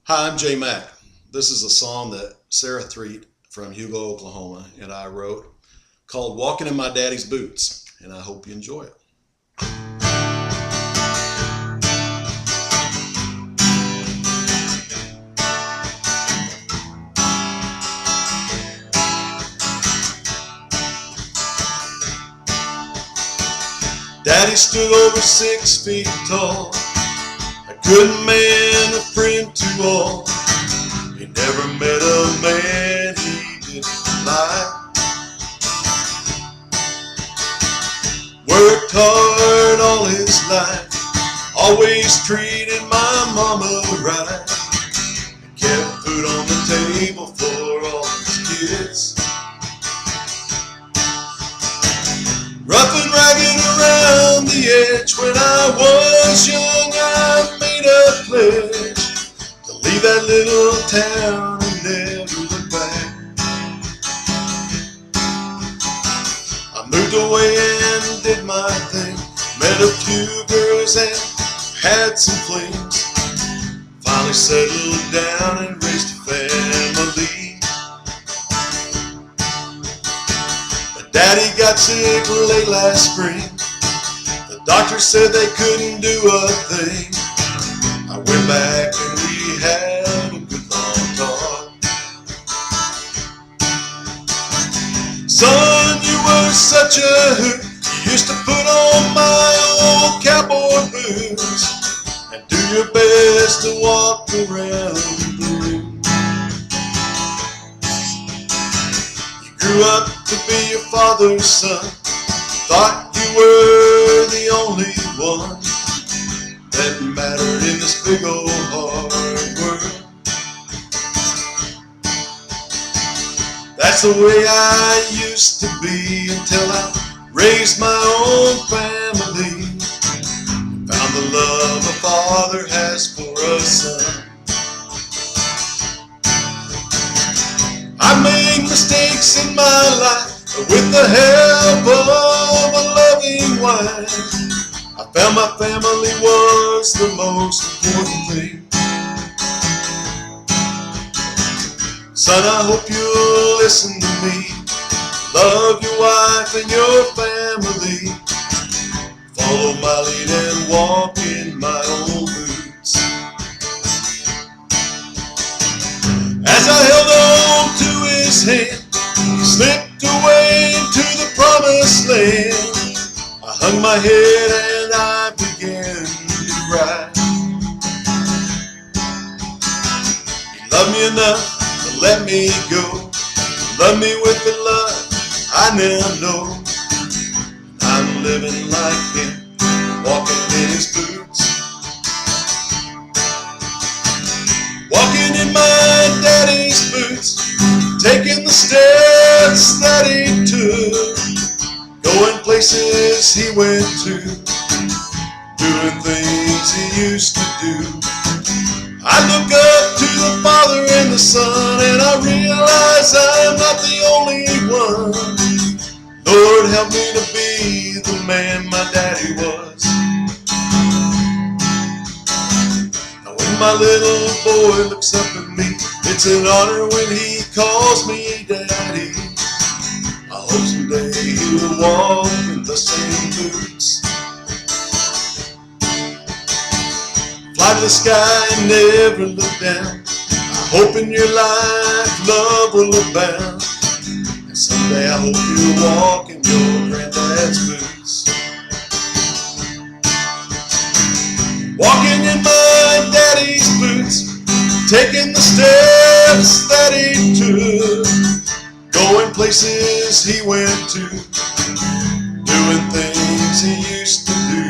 Hi, I'm JayMc. This is a song that Sarah Threet from Hugo, Oklahoma, and I wrote called Walking in My Daddy's Boots, and I hope you enjoy it. Daddy stood over 6 feet tall, a good man, a friend to all. He never met a man he didn't like. Worked hard all his life, always treated my mama right. Kept food on the table for all his kids. Rough and ragged around the edge, when I was young I made a pledge to leave that little town and never look back. I moved away and did my thing, met a few girls and had some flings. Finally settled down and raised a family. Daddy got sick late last spring. The doctor said they couldn't do a thing. I went back and we had a good long talk. Son, you were such a hoot. You used to put on my old cowboy boots and do your best to walk around the room. You grew up to be your father's son, thought you were the only one that mattered in this big old hard world. That's the way I used to be until I raised my own family, found the love a father has for a son. I made mistakes in my life, but with the help of a loving wife, I found my family was the most important thing. Son, I hope you'll listen to me. Love your wife and your family. Follow my lead and walk in my old boots. As I held on to his hand, he slipped away into the promised land. I hung my head and I began to cry. He loved me enough to let me go, loved me with the love I now know. I'm living like him, walking in his boots. Walking in my daddy's boots, taking the steps that he took, going places he went to, doing things he used to do. I look up to the Father and the Son, and I realize I'm not the only one. Lord, help me to be the man my daddy was. Now when my little boy looks up at me, it's an honor when he calls me daddy. I hope someday he'll walk in the same boots. Fly to the sky and never look down. I hope in your life love will abound. And someday I hope you'll walk in your granddad's boots. Walking in my daddy's boots, taking the steps that he took, going places he went to, doing things he used to do.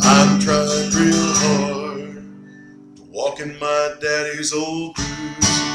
I'm trying real hard to walk in my daddy's old boots.